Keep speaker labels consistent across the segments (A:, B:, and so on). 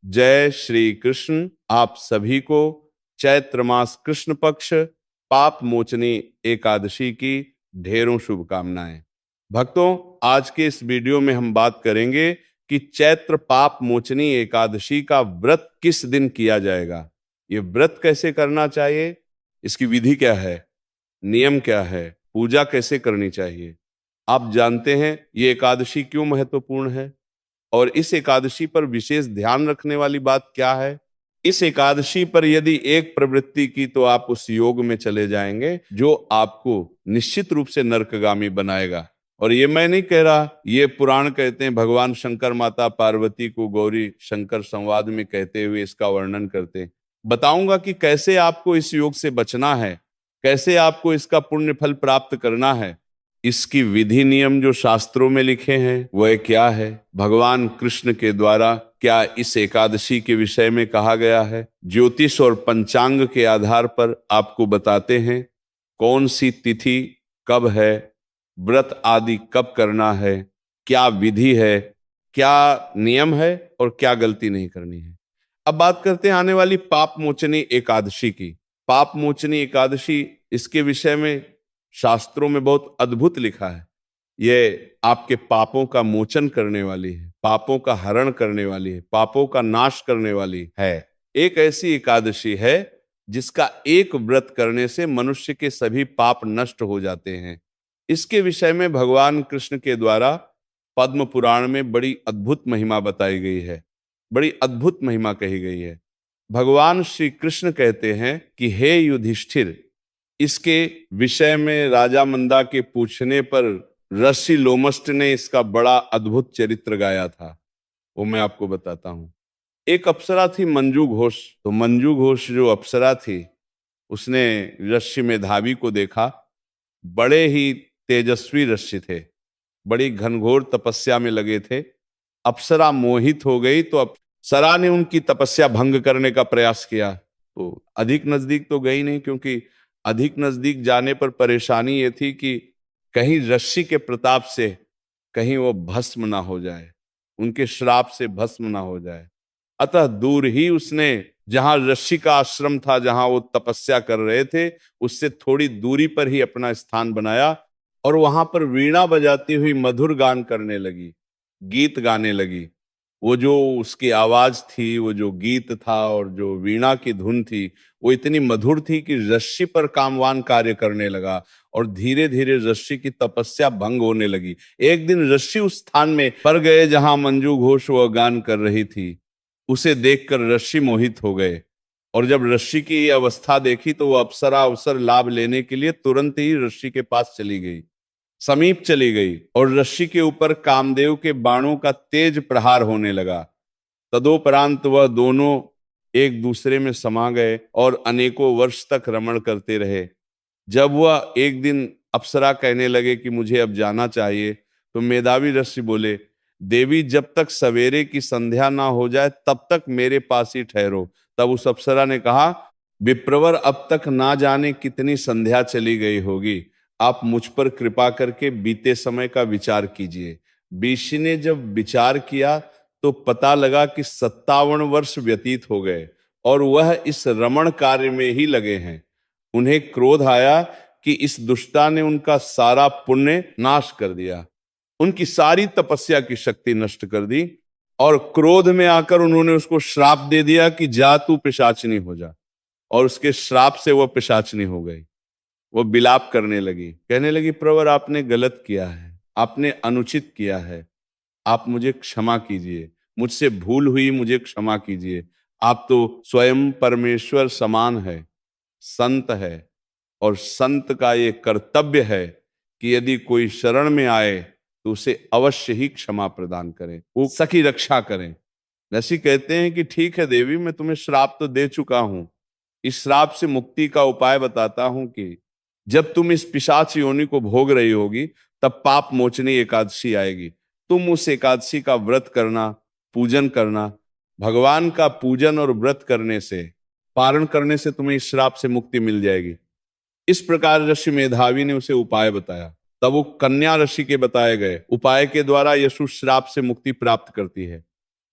A: जय श्री कृष्ण। आप सभी को चैत्र मास कृष्ण पक्ष पाप मोचनी एकादशी की ढेरों शुभकामनाएं। भक्तों, आज के इस वीडियो में हम बात करेंगे कि चैत्र पाप मोचनी एकादशी का व्रत किस दिन किया जाएगा, ये व्रत कैसे करना चाहिए, इसकी विधि क्या है, नियम क्या है, पूजा कैसे करनी चाहिए। आप जानते हैं ये एकादशी क्यों महत्वपूर्ण है और इस एकादशी पर विशेष ध्यान रखने वाली बात क्या है। इस एकादशी पर यदि एक प्रवृत्ति की तो आप उस योग में चले जाएंगे जो आपको निश्चित रूप से नरकगामी बनाएगा। और ये मैं नहीं कह रहा, ये पुराण कहते हैं। भगवान शंकर माता पार्वती को गौरी शंकर संवाद में कहते हुए इसका वर्णन करते हैं। बताऊंगा कि कैसे आपको इस योग से बचना है, कैसे आपको इसका पुण्य फल प्राप्त करना है। इसकी विधि नियम जो शास्त्रों में लिखे हैं वह क्या है, भगवान कृष्ण के द्वारा क्या इस एकादशी के विषय में कहा गया है। ज्योतिष और पंचांग के आधार पर आपको बताते हैं कौन सी तिथि कब है, व्रत आदि कब करना है, क्या विधि है, क्या नियम है और क्या गलती नहीं करनी है। अब बात करते हैं आने वाली पाप मोचनी एकादशी की। पाप मोचनी एकादशी, इसके विषय में शास्त्रों में बहुत अद्भुत लिखा है। ये आपके पापों का मोचन करने वाली है, पापों का हरण करने वाली है, पापों का नाश करने वाली है। एक ऐसी एकादशी है जिसका एक व्रत करने से मनुष्य के सभी पाप नष्ट हो जाते हैं। इसके विषय में भगवान कृष्ण के द्वारा पद्म पुराण में बड़ी अद्भुत महिमा बताई गई है, बड़ी अद्भुत महिमा कही गई है। भगवान श्री कृष्ण कहते हैं कि हे युधिष्ठिर, इसके विषय में राजा मंदा के पूछने पर ऋषि लोमष्ट ने इसका बड़ा अद्भुत चरित्र गाया था, वो मैं आपको बताता हूं। एक अप्सरा थी मंजू घोष। तो मंजू घोष जो अप्सरा थी, उसने ऋषि मेधावी को देखा। बड़े ही तेजस्वी ऋषि थे, बड़ी घनघोर तपस्या में लगे थे। अप्सरा मोहित हो गई तो अप्सरा ने उनकी तपस्या भंग करने का प्रयास किया। तो अधिक नजदीक तो गई नहीं, क्योंकि अधिक नजदीक जाने पर परेशानी ये थी कि कहीं ऋषि के प्रताप से कहीं वो भस्म ना हो जाए, उनके श्राप से भस्म ना हो जाए। अतः दूर ही उसने, जहां ऋषि का आश्रम था, जहां वो तपस्या कर रहे थे, उससे थोड़ी दूरी पर ही अपना स्थान बनाया और वहां पर वीणा बजाती हुई मधुर गान करने लगी, गीत गाने लगी। वो जो उसकी आवाज थी, वो जो गीत था और जो वीणा की धुन थी, वो इतनी मधुर थी कि ऋषि पर कामवान कार्य करने लगा और धीरे धीरे ऋषि की तपस्या भंग होने लगी। एक दिन ऋषि उस स्थान में पर गए जहां मंजू घोष वह गान कर रही थी। उसे देखकर ऋषि मोहित हो गए और जब ऋषि की ये अवस्था देखी तो वो अप्सरा अवसर लाभ लेने के लिए तुरंत ही ऋषि के पास चली गई, समीप चली गई और ऋषि के ऊपर कामदेव के बाणों का तेज प्रहार होने लगा। तदोपरांत वह दोनों एक दूसरे में समा गए और अनेकों वर्ष तक रमण करते रहे। जब वह एक दिन अप्सरा कहने लगे कि मुझे अब जाना चाहिए, तो मेधावी ऋषि बोले, देवी जब तक सवेरे की संध्या ना हो जाए तब तक मेरे पास ही ठहरो। तब उस अप्सरा ने कहा, विप्रवर अब तक ना जाने कितनी संध्या चली गई होगी, आप मुझ पर कृपा करके बीते समय का विचार कीजिए। ऋषि ने जब विचार किया तो पता लगा कि 57 वर्ष व्यतीत हो गए और वह इस रमण कार्य में ही लगे हैं। उन्हें क्रोध आया कि इस दुष्टा ने उनका सारा पुण्य नाश कर दिया, उनकी सारी तपस्या की शक्ति नष्ट कर दी और क्रोध में आकर उन्होंने उसको श्राप दे दिया कि जा तू पिशाचिनी हो जा। और उसके श्राप से वह पिशाचिनी हो गई। वो विलाप करने लगी, कहने लगी, प्रवर आपने गलत किया है, आपने अनुचित किया है, आप मुझे क्षमा कीजिए, मुझसे भूल हुई, मुझे क्षमा कीजिए। आप तो स्वयं परमेश्वर समान है, संत है और संत का ये कर्तव्य है कि यदि कोई शरण में आए तो उसे अवश्य ही क्षमा प्रदान करें, वो सखी रक्षा करें। ऋषि कहते हैं कि ठीक है देवी, मैं तुम्हें श्राप तो दे चुका हूं, इस श्राप से मुक्ति का उपाय बताता हूं कि जब तुम इस पिशाच योनि को भोग रही होगी तब पाप मोचनी एकादशी आएगी। तुम उस एकादशी का व्रत करना, पूजन करना। भगवान का पूजन और व्रत करने से, पारण करने से तुम्हें इस श्राप से मुक्ति मिल जाएगी। इस प्रकार ऋषि मेधावी ने उसे उपाय बताया। तब वो कन्या ऋषि के बताए गए उपाय के द्वारा यशु श्राप से मुक्ति प्राप्त करती है।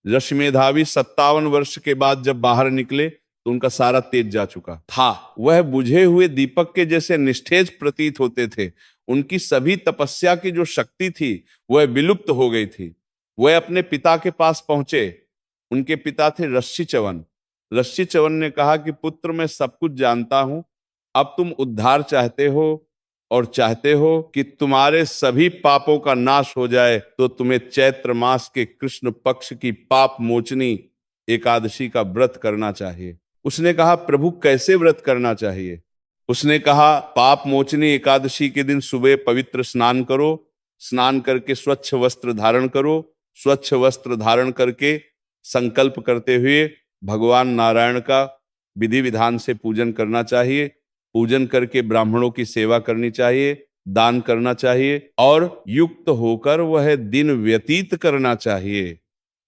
A: ऋषि मेधावी 57 वर्ष के बाद जब बाहर निकले तो उनका सारा तेज जा चुका था। वह बुझे हुए दीपक के जैसे निस्तेज प्रतीत होते थे। उनकी सभी तपस्या की जो शक्ति थी वह विलुप्त हो गई थी। वह अपने पिता के पास पहुंचे। उनके पिता थे रश्मि च्यवन। रश्मि च्यवन ने कहा कि पुत्र, मैं सब कुछ जानता हूं, अब तुम उद्धार चाहते हो और चाहते हो कि तुम्हारे सभी पापों का नाश हो जाए, तो तुम्हें चैत्र मास के कृष्ण पक्ष की पाप मोचनी एकादशी का व्रत करना चाहिए। उसने कहा, प्रभु कैसे व्रत करना चाहिए? उसने कहा, पाप मोचनी एकादशी के दिन सुबह पवित्र स्नान करो, स्नान करके स्वच्छ वस्त्र धारण करो, स्वच्छ वस्त्र धारण करके संकल्प करते हुए भगवान नारायण का विधि विधान से पूजन करना चाहिए। पूजन करके ब्राह्मणों की सेवा करनी चाहिए, दान करना चाहिए और युक्त होकर वह दिन व्यतीत करना चाहिए।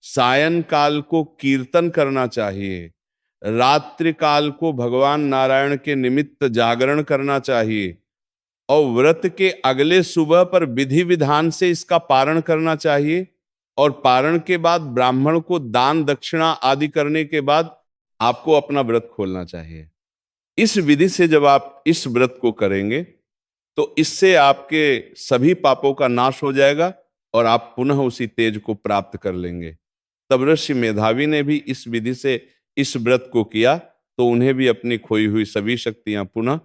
A: सायं काल को कीर्तन करना चाहिए, रात्रि काल को भगवान नारायण के निमित्त जागरण करना चाहिए और व्रत के अगले सुबह पर विधि विधान से इसका पारण करना चाहिए। और पारण के बाद ब्राह्मण को दान दक्षिणा आदि करने के बाद आपको अपना व्रत खोलना चाहिए। इस विधि से जब आप इस व्रत को करेंगे तो इससे आपके सभी पापों का नाश हो जाएगा और आप पुनः उसी तेज को प्राप्त कर लेंगे। तब ऋषि मेधावी ने भी इस विधि से इस व्रत को किया तो उन्हें भी अपनी खोई हुई सभी शक्तियां पुनः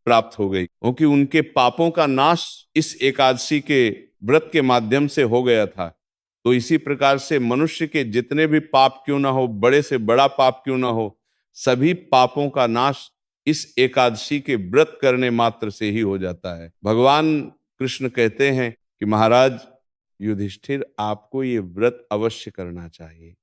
A: प्राप्त हो गई, क्योंकि उनके पापों का नाश इस एकादशी के व्रत के माध्यम से हो गया था। तो इसी प्रकार से मनुष्य के जितने भी पाप क्यों ना हो, बड़े से बड़ा पाप क्यों ना हो, सभी पापों का नाश इस एकादशी के व्रत करने मात्र से ही हो जाता है। भगवान कृष्ण कहते हैं कि महाराज युधिष्ठिर, आपको ये व्रत अवश्य करना चाहिए।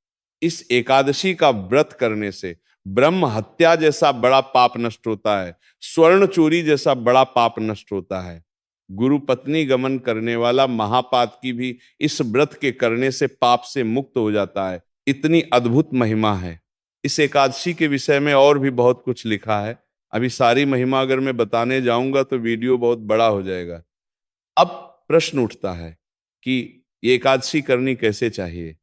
A: इस एकादशी का व्रत करने से ब्रह्म हत्या जैसा बड़ा पाप नष्ट होता है, स्वर्ण चोरी जैसा बड़ा पाप नष्ट होता है, गुरु पत्नी गमन करने वाला महापातकी भी इस व्रत के करने से पाप से मुक्त हो जाता है। इतनी अद्भुत महिमा है इस एकादशी के विषय में। और भी बहुत कुछ लिखा है, अभी सारी महिमा अगर मैं बताने जाऊंगा तो वीडियो बहुत बड़ा हो जाएगा। अब प्रश्न उठता है कि ये एकादशी करनी कैसे चाहिए।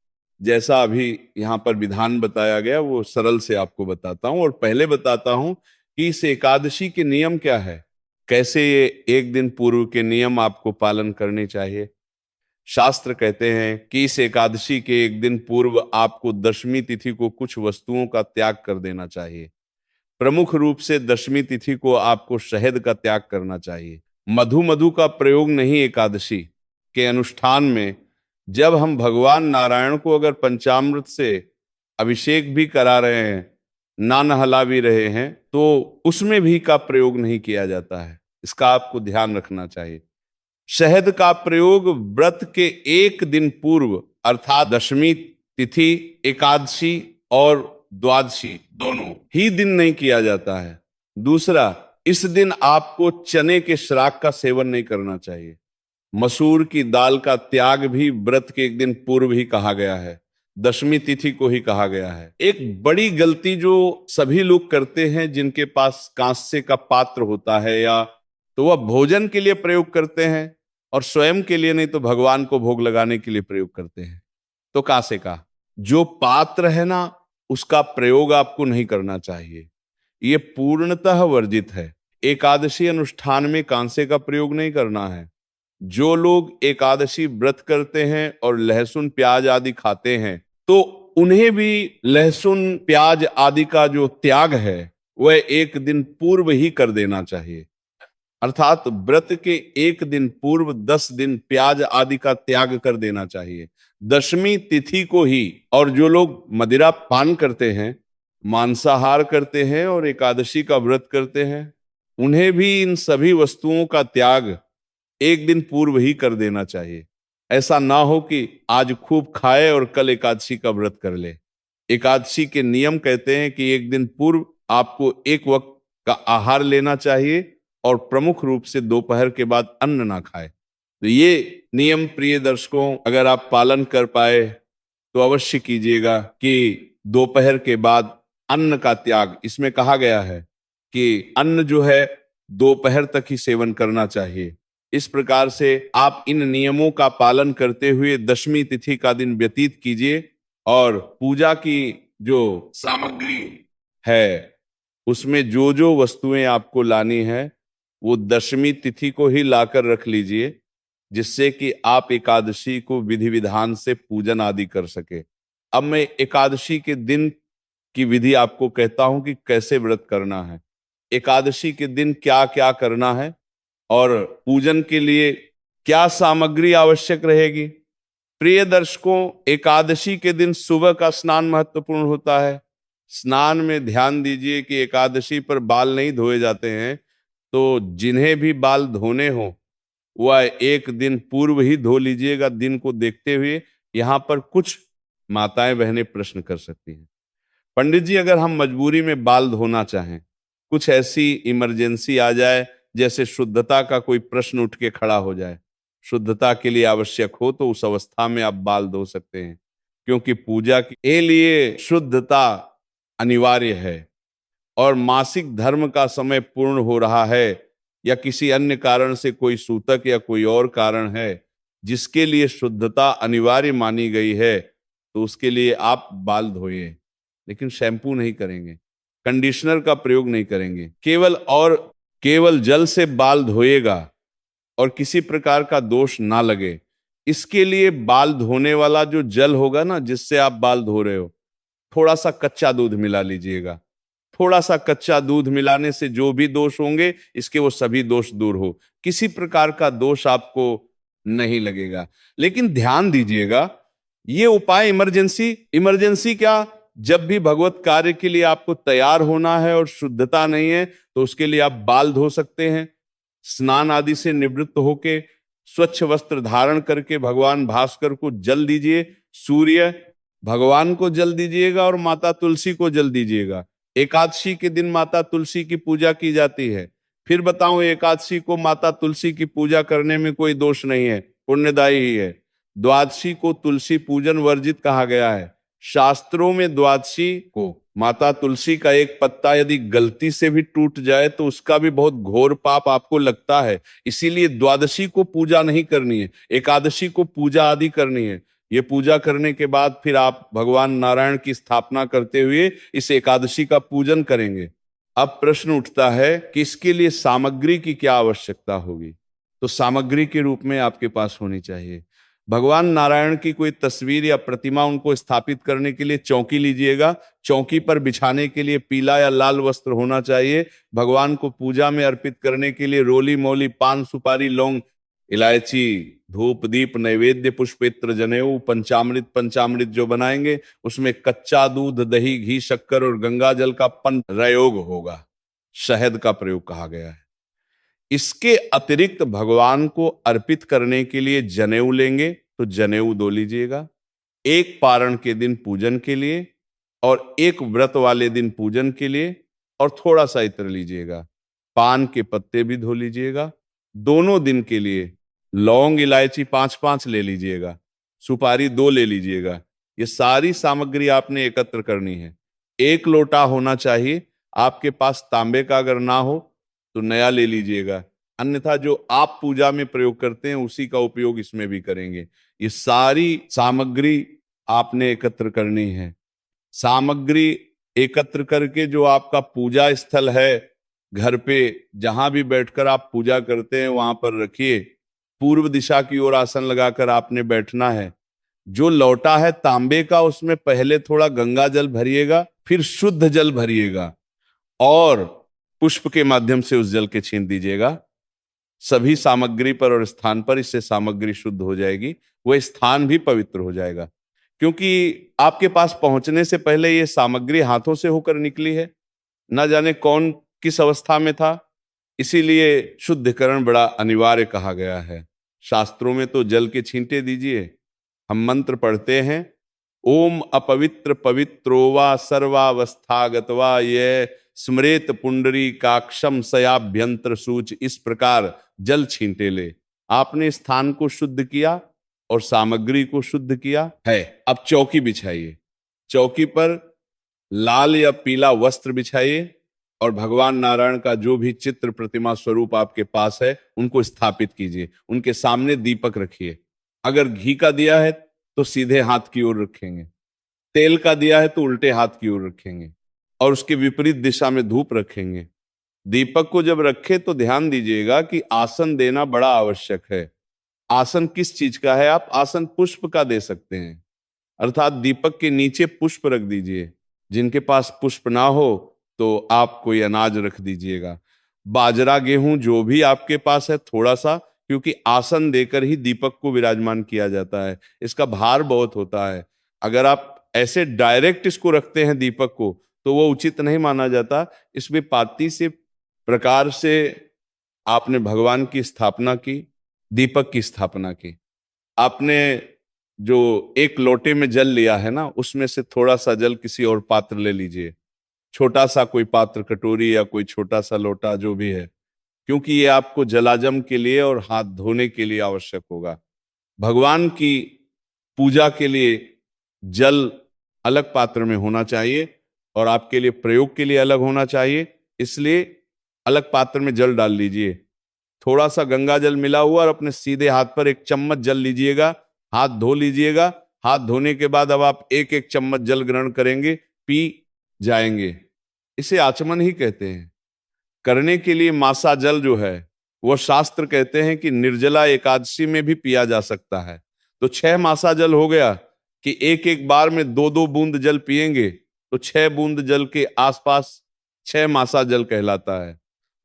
A: जैसा अभी यहाँ पर विधान बताया गया वो सरल से आपको बताता हूं, और पहले बताता हूं कि इस एकादशी के नियम क्या है, कैसे ये एक दिन पूर्व के नियम आपको पालन करने चाहिए। शास्त्र कहते हैं कि इस एकादशी के एक दिन पूर्व आपको दशमी तिथि को कुछ वस्तुओं का त्याग कर देना चाहिए। प्रमुख रूप से दशमी तिथि को आपको शहद का त्याग करना चाहिए। मधु का प्रयोग नहीं एकादशी के अनुष्ठान में। जब हम भगवान नारायण को अगर पंचामृत से अभिषेक भी करा रहे हैं, ना नहला भी रहे हैं, तो उसमें भी का प्रयोग नहीं किया जाता है। इसका आपको ध्यान रखना चाहिए। शहद का प्रयोग व्रत के एक दिन पूर्व अर्थात दशमी तिथि, एकादशी और द्वादशी दोनों ही दिन नहीं किया जाता है। दूसरा, इस दिन आपको चने के श्राक का सेवन नहीं करना चाहिए। मसूर की दाल का त्याग भी व्रत के एक दिन पूर्व ही कहा गया है, दशमी तिथि को ही कहा गया है। एक बड़ी गलती जो सभी लोग करते हैं जिनके पास कांस्य का पात्र होता है, या तो वह भोजन के लिए प्रयोग करते हैं और स्वयं के लिए नहीं तो भगवान को भोग लगाने के लिए प्रयोग करते हैं। तो कांसे का जो पात्र है ना, उसका प्रयोग आपको नहीं करना चाहिए, ये पूर्णतः वर्जित है। एकादशी अनुष्ठान में कांसे का प्रयोग नहीं करना है। जो लोग एकादशी व्रत करते हैं और लहसुन प्याज आदि खाते हैं, तो उन्हें भी लहसुन प्याज आदि का जो त्याग है वह एक दिन पूर्व ही कर देना चाहिए। अर्थात व्रत के एक दिन पूर्व 10 दिन प्याज आदि का त्याग कर देना चाहिए, दशमी तिथि को ही। और जो लोग मदिरा पान करते हैं, मांसाहार करते हैं और एकादशी का व्रत करते हैं, उन्हें भी इन सभी वस्तुओं का त्याग एक दिन पूर्व ही कर देना चाहिए। ऐसा ना हो कि आज खूब खाए और कल एकादशी का व्रत कर ले। एकादशी के नियम कहते हैं कि एक दिन पूर्व आपको एक वक्त का आहार लेना चाहिए और प्रमुख रूप से दोपहर के बाद अन्न ना खाए। तो ये नियम प्रिय दर्शकों अगर आप पालन कर पाए तो अवश्य कीजिएगा कि दोपहर के बाद अन्न का त्याग, इसमें कहा गया है कि अन्न जो है दोपहर तक ही सेवन करना चाहिए। इस प्रकार से आप इन नियमों का पालन करते हुए दशमी तिथि का दिन व्यतीत कीजिए और पूजा की जो सामग्री है उसमें जो जो वस्तुएं आपको लानी है वो दशमी तिथि को ही लाकर रख लीजिए, जिससे कि आप एकादशी को विधि विधान से पूजन आदि कर सके। अब मैं एकादशी के दिन की विधि आपको कहता हूं कि कैसे व्रत करना है, एकादशी के दिन क्या क्या करना है और पूजन के लिए क्या सामग्री आवश्यक रहेगी। प्रिय दर्शकों, एकादशी के दिन सुबह का स्नान महत्वपूर्ण होता है। स्नान में ध्यान दीजिए कि एकादशी पर बाल नहीं धोए जाते हैं, तो जिन्हें भी बाल धोने हो वह एक दिन पूर्व ही धो लीजिएगा, दिन को देखते हुए। यहां पर कुछ माताएं बहनें प्रश्न कर सकती हैं, पंडित जी अगर हम मजबूरी में बाल धोना चाहें, कुछ ऐसी इमरजेंसी आ जाए, जैसे शुद्धता का कोई प्रश्न उठ के खड़ा हो जाए, शुद्धता के लिए आवश्यक हो, तो उस अवस्था में आप बाल धो सकते हैं, क्योंकि पूजा के लिए शुद्धता अनिवार्य है। और मासिक धर्म का समय पूर्ण हो रहा है या किसी अन्य कारण से कोई सूतक या कोई और कारण है जिसके लिए शुद्धता अनिवार्य मानी गई है, तो उसके लिए आप बाल धोइए, लेकिन शैम्पू नहीं करेंगे, कंडीशनर का प्रयोग नहीं करेंगे, केवल जल से बाल धोएगा और किसी प्रकार का दोष ना लगे। इसके लिए बाल धोने वाला जो जल होगा ना, जिससे आप बाल धो रहे हो, थोड़ा सा कच्चा दूध मिला लीजिएगा। थोड़ा सा कच्चा दूध मिलाने से जो भी दोष होंगे इसके वो सभी दोष दूर हो, किसी प्रकार का दोष आपको नहीं लगेगा। लेकिन ध्यान दीजिएगा, ये उपाय इमरजेंसी इमरजेंसी क्या, जब भी भगवत कार्य के लिए आपको तैयार होना है और शुद्धता नहीं है, तो उसके लिए आप बाल धो सकते हैं। स्नान आदि से निवृत्त होके स्वच्छ वस्त्र धारण करके भगवान भास्कर को जल दीजिए, सूर्य भगवान को जल दीजिएगा और माता तुलसी को जल दीजिएगा। एकादशी के दिन माता तुलसी की पूजा की जाती है। फिर बताऊं, एकादशी को माता तुलसी की पूजा करने में कोई दोष नहीं है, पुण्यदायी ही है। द्वादशी को तुलसी पूजन वर्जित कहा गया है। शास्त्रों में द्वादशी को माता तुलसी का एक पत्ता यदि गलती से भी टूट जाए तो उसका भी बहुत घोर पाप आपको लगता है। इसीलिए द्वादशी को पूजा नहीं करनी है, एकादशी को पूजा आदि करनी है। ये पूजा करने के बाद फिर आप भगवान नारायण की स्थापना करते हुए इस एकादशी का पूजन करेंगे। अब प्रश्न उठता है कि इसके लिए सामग्री की क्या आवश्यकता होगी। तो सामग्री के रूप में आपके पास होनी चाहिए भगवान नारायण की कोई तस्वीर या प्रतिमा, उनको स्थापित करने के लिए चौकी लीजिएगा। चौकी पर बिछाने के लिए पीला या लाल वस्त्र होना चाहिए। भगवान को पूजा में अर्पित करने के लिए रोली मोली पान सुपारी लौंग इलायची धूप दीप नैवेद्य पुष्पेत्र जनेऊ पंचामृत जो बनाएंगे उसमें कच्चा दूध दही घी शक्कर और गंगा जल का प्रयोग होगा, शहद का प्रयोग कहा गया है। इसके अतिरिक्त भगवान को अर्पित करने के लिए जनेऊ लेंगे, तो जनेऊ दो लीजिएगा। एक पारण के दिन पूजन के लिए और एक व्रत वाले दिन पूजन के लिए, और थोड़ा सा इत्र लीजिएगा। पान के पत्ते भी धो लीजिएगा। दोनों दिन के लिए लौंग इलायची 5-5 ले लीजिएगा, सुपारी 2 ले लीजिएगा। ये सारी सामग्री आपने एकत्र करनी है। 1 लोटा होना चाहिए। आपके पास तांबे का अगर ना हो तो नया ले लीजिएगा, अन्यथा जो आप पूजा में प्रयोग करते हैं उसी का उपयोग इसमें भी करेंगे। ये सारी सामग्री आपने एकत्र करनी है। सामग्री एकत्र करके जो आपका पूजा स्थल है, घर पे जहां भी बैठकर आप पूजा करते हैं वहां पर रखिए। पूर्व दिशा की ओर आसन लगाकर आपने बैठना है। जो लौटा है तांबे का, उसमें पहले थोड़ा गंगा जल भरिएगा, फिर शुद्ध जल भरिएगा और पुष्प के माध्यम से उस जल के छीन दीजिएगा सभी सामग्री पर और स्थान पर। इससे सामग्री शुद्ध हो जाएगी, वह स्थान भी पवित्र हो जाएगा, क्योंकि आपके पास पहुंचने से पहले ये सामग्री हाथों से होकर निकली है, न जाने कौन किस अवस्था में था। इसीलिए शुद्धिकरण बड़ा अनिवार्य कहा गया है। शास्त्रों में तो जल के छींटे दीजिए। हम मंत्र पढ़ते हैं, ओम अपवित्र पवित्रो वा सर्वावस्थागतवा ये स्मृत पुंडरी काक्षम सयाभ्यंतर सूच। इस प्रकार जल छींटे ले। आपने स्थान को शुद्ध किया और सामग्री को शुद्ध किया है। अब चौकी बिछाइए। चौकी पर लाल या पीला वस्त्र बिछाइए और भगवान नारायण का जो भी चित्र प्रतिमा स्वरूप आपके पास है उनको स्थापित कीजिए। उनके सामने दीपक रखिए। अगर घी का दिया है तो सीधे हाथ की ओर रखेंगे, तेल का दिया है तो उल्टे हाथ की ओर रखेंगे और उसके विपरीत दिशा में धूप रखेंगे। दीपक को जब रखे तो ध्यान दीजिएगा कि आसन देना बड़ा आवश्यक है। आसन किस चीज का है? आप आसन पुष्प का दे सकते हैं, अर्थात दीपक के नीचे पुष्प रख दीजिए। जिनके पास पुष्प ना हो तो आप कोई अनाज रख दीजिएगा, बाजरा गेहूं जो भी आपके पास है थोड़ा सा, क्योंकि आसन देकर ही दीपक को विराजमान किया जाता है। इसका भार बहुत होता है। अगर आप ऐसे डायरेक्ट इसको रखते हैं दीपक को तो वो उचित नहीं माना जाता। इसमें पाती से प्रकार से आपने भगवान की स्थापना की, दीपक की स्थापना की। आपने जो एक लोटे में जल लिया है ना, उसमें से थोड़ा सा जल किसी और पात्र ले लीजिए, छोटा सा कोई पात्र, कटोरी या कोई छोटा सा लोटा जो भी है, क्योंकि ये आपको जलाजम के लिए और हाथ धोने के लिए आवश्यक होगा। भगवान की पूजा के लिए जल अलग पात्र में होना चाहिए और आपके लिए प्रयोग के लिए अलग होना चाहिए, इसलिए अलग पात्र में जल डाल लीजिए। थोड़ा सा गंगा जल मिला हुआ और अपने सीधे हाथ पर एक चम्मच जल लीजिएगा, हाथ धो लीजिएगा। हाथ धोने के बाद अब आप एक एक चम्मच जल ग्रहण करेंगे, पी जाएंगे। इसे आचमन ही कहते हैं। करने के लिए मासा जल जो है वह शास्त्र कहते हैं कि निर्जला एकादशी में भी पिया जा सकता है। तो 6 मासा जल हो गया कि एक एक बार में 2-2 बूंद जल पिएंगे तो 6 बूंद जल के आसपास 6 मासा जल कहलाता है।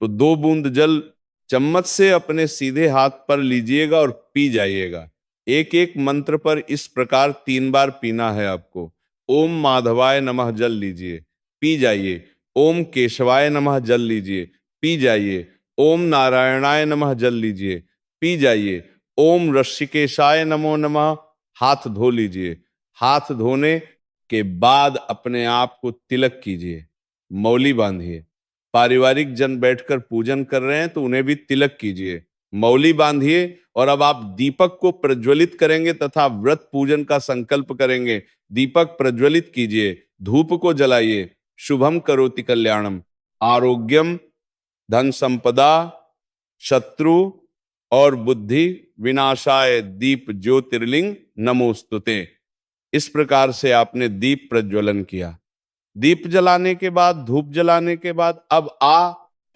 A: तो 2 बूंद जल चम्मच से अपने सीधे हाथ पर लीजिएगा और पी जाइएगा। एक एक मंत्र पर इस प्रकार 3 बार पीना है आपको। ओम माधवाय नमः जल लीजिए, पी जाइए। ओम केशवाय नमः जल लीजिए, पी जाइए। ओम नारायणाय नमः जल लीजिए, पी जाइए। ओम ऋषिकेशाय नमो नमः, हाथ धो लीजिए। हाथ धोने के बाद अपने आप को तिलक कीजिए, मौली बांधिए। पारिवारिक जन बैठकर पूजन कर रहे हैं तो उन्हें भी तिलक कीजिए, मौली बांधिए। और अब आप दीपक को प्रज्वलित करेंगे तथा व्रत पूजन का संकल्प करेंगे। दीपक प्रज्वलित कीजिए, धूप को जलाइए। शुभम करोति कल्याणम, आरोग्यम, धन संपदा, शत्रु और बुद्धि विनाशाय दीप ज्योतिर्लिंग नमोस्तुते। इस प्रकार से आपने दीप प्रज्वलन किया। दीप जलाने के बाद, धूप जलाने के बाद अब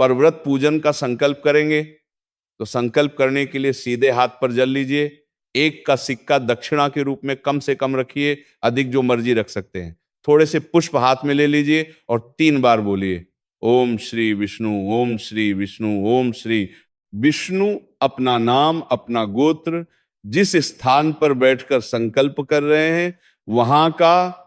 A: परव्रत पूजन का संकल्प करेंगे। तो संकल्प करने के लिए सीधे हाथ पर जल लीजिए। एक का सिक्का दक्षिणा के रूप में कम से कम रखिए, अधिक जो मर्जी रख सकते हैं। थोड़े से पुष्प हाथ में ले लीजिए और 3 बार बोलिए ओम श्री विष्णु, ओम श्री विष्णु, ओम श्री विष्णु। अपना नाम, अपना गोत्र, जिस स्थान पर बैठकर संकल्प कर रहे हैं वहां का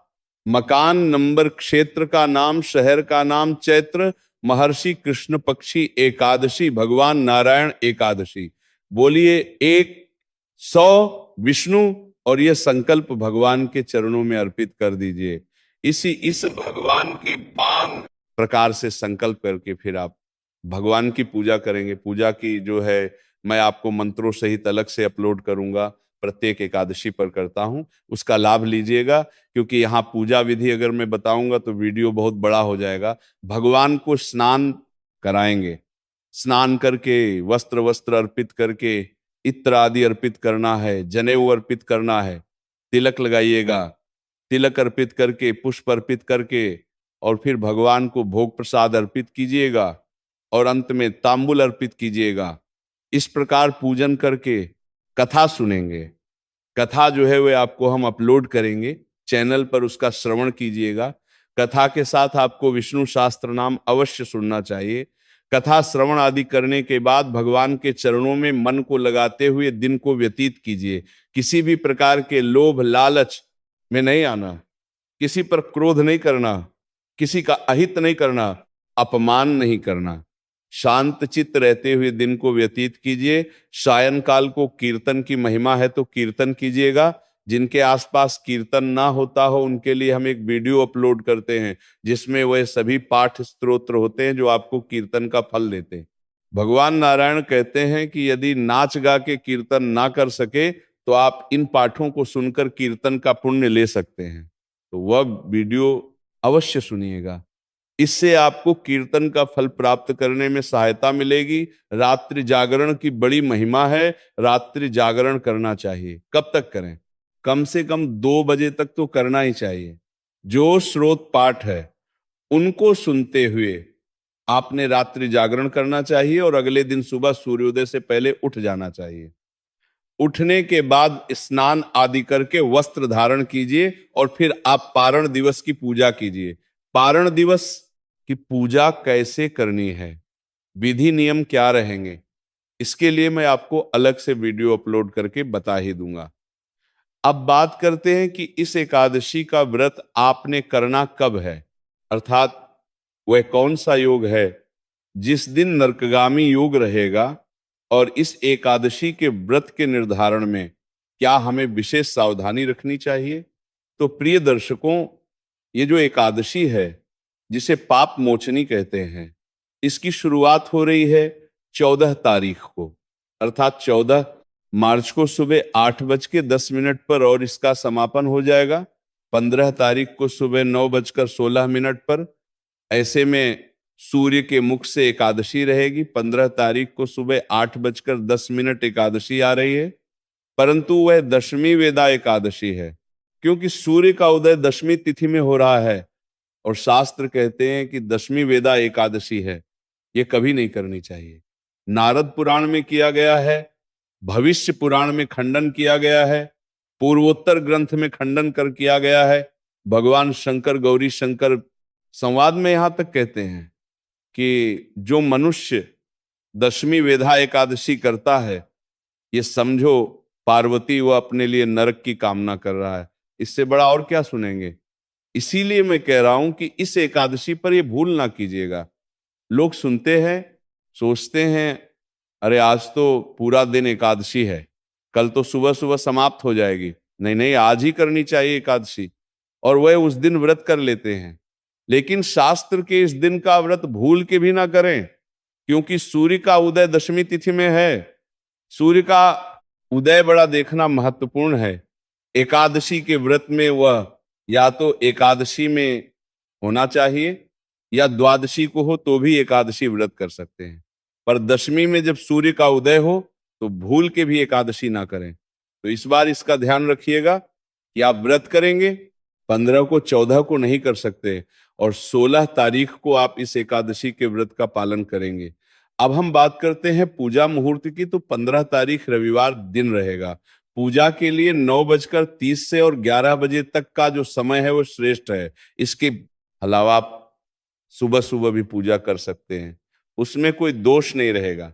A: मकान नंबर, क्षेत्र का नाम, शहर का नाम, चैत्र, महर्षि कृष्ण पक्षी एकादशी, भगवान नारायण एकादशी बोलिए। 100 विष्णु और यह संकल्प भगवान के चरणों में अर्पित कर दीजिए। इस भगवान की 5 प्रकार से संकल्प करके फिर आप भगवान की पूजा करेंगे। पूजा की जो है मैं आपको मंत्रों सहित अलग से अपलोड करूंगा, प्रत्येक एकादशी पर करता हूं, उसका लाभ लीजिएगा। क्योंकि यहाँ पूजा विधि अगर मैं बताऊंगा तो वीडियो बहुत बड़ा हो जाएगा। भगवान को स्नान कराएंगे, स्नान करके वस्त्र वस्त्र अर्पित करके इत्र आदि अर्पित करना है, जनेऊ अर्पित करना है, तिलक लगाइएगा। तिलक अर्पित करके, पुष्प अर्पित करके और फिर भगवान को भोग प्रसाद अर्पित कीजिएगा और अंत में तांबुल अर्पित कीजिएगा। इस प्रकार पूजन करके कथा सुनेंगे। कथा जो है वह आपको हम अपलोड करेंगे चैनल पर, उसका श्रवण कीजिएगा। कथा के साथ आपको विष्णु शास्त्र नाम अवश्य सुनना चाहिए। कथा श्रवण आदि करने के बाद भगवान के चरणों में मन को लगाते हुए दिन को व्यतीत कीजिए। किसी भी प्रकार के लोभ लालच में नहीं आना, किसी पर क्रोध नहीं करना, किसी का अहित नहीं करना, अपमान नहीं करना। शांत चित्त रहते हुए दिन को व्यतीत कीजिए। सायं काल को कीर्तन की महिमा है तो कीर्तन कीजिएगा। जिनके आसपास कीर्तन ना होता हो उनके लिए हम एक वीडियो अपलोड करते हैं जिसमें वह सभी पाठ स्तोत्र होते हैं जो आपको कीर्तन का फल देते हैं। भगवान नारायण कहते हैं कि यदि नाच गा के कीर्तन ना कर सके तो आप इन पाठों को सुनकर कीर्तन का पुण्य ले सकते हैं। तो वह वीडियो अवश्य सुनिएगा, इससे आपको कीर्तन का फल प्राप्त करने में सहायता मिलेगी। रात्रि जागरण की बड़ी महिमा है, रात्रि जागरण करना चाहिए। कब तक करें? कम से कम 2 बजे तक तो करना ही चाहिए। जो स्रोत पाठ है उनको सुनते हुए आपने रात्रि जागरण करना चाहिए और अगले दिन सुबह सूर्योदय से पहले उठ जाना चाहिए। उठने के बाद स्नान आदि करके वस्त्र धारण कीजिए और फिर आप पारण दिवस की पूजा कीजिए। पारण दिवस की पूजा कैसे करनी है, विधि नियम क्या रहेंगे, इसके लिए मैं आपको अलग से वीडियो अपलोड करके बता ही दूंगा। अब बात करते हैं कि इस एकादशी का व्रत आपने करना कब है, अर्थात वह कौन सा योग है जिस दिन नरकगामी योग रहेगा, और इस एकादशी के व्रत के निर्धारण में क्या हमें विशेष सावधानी रखनी चाहिए। तो प्रिय दर्शकों, ये जो एकादशी है जिसे पाप मोचनी कहते हैं, इसकी शुरुआत हो रही है 14 तारीख को, अर्थात 14 मार्च को सुबह 8:10 पर, और इसका समापन हो जाएगा 15 तारीख को सुबह 9:16 पर। ऐसे में सूर्य के मुख से एकादशी रहेगी। 15 तारीख को सुबह 8:10 एकादशी आ रही है, परंतु वह दशमी वेदा एकादशी है, क्योंकि सूर्य का उदय दशमी तिथि में हो रहा है और शास्त्र कहते हैं कि दशमी वेदा एकादशी है, ये कभी नहीं करनी चाहिए। नारद पुराण में किया गया है, भविष्य पुराण में खंडन किया गया है, पूर्वोत्तर ग्रंथ में खंडन कर किया गया है। भगवान शंकर गौरी शंकर संवाद में यहां तक कहते हैं कि जो मनुष्य दशमी वेदा एकादशी करता है, ये समझो पार्वती वो अपने लिए नरक की कामना कर रहा है। इससे बड़ा और क्या सुनेंगे। इसीलिए मैं कह रहा हूं कि इस एकादशी पर ये भूल ना कीजिएगा। लोग सुनते हैं, सोचते हैं अरे आज तो पूरा दिन एकादशी है, कल तो सुबह सुबह समाप्त हो जाएगी। नहीं नहीं, आज ही करनी चाहिए एकादशी, और वह उस दिन व्रत कर लेते हैं। लेकिन शास्त्र के इस दिन का व्रत भूल के भी ना करें, क्योंकि सूर्य का उदय दशमी तिथि में है। सूर्य का उदय बड़ा देखना महत्वपूर्ण है। एकादशी के व्रत में वह या तो एकादशी में होना चाहिए या द्वादशी को हो तो भी एकादशी व्रत कर सकते हैं, पर दशमी में जब सूर्य का उदय हो तो भूल के भी एकादशी ना करें। तो इस बार इसका ध्यान रखिएगा कि आप व्रत करेंगे, 15 को 14 को नहीं कर सकते, और 16 तारीख को आप इस एकादशी के व्रत का पालन करेंगे। अब हम बात करते हैं पूजा मुहूर्त की। तो 15 तारीख रविवार दिन रहेगा। पूजा के लिए 9:30 से और 11 बजे तक का जो समय है वो श्रेष्ठ है। इसके अलावा आप सुबह सुबह भी पूजा कर सकते हैं, उसमें कोई दोष नहीं रहेगा।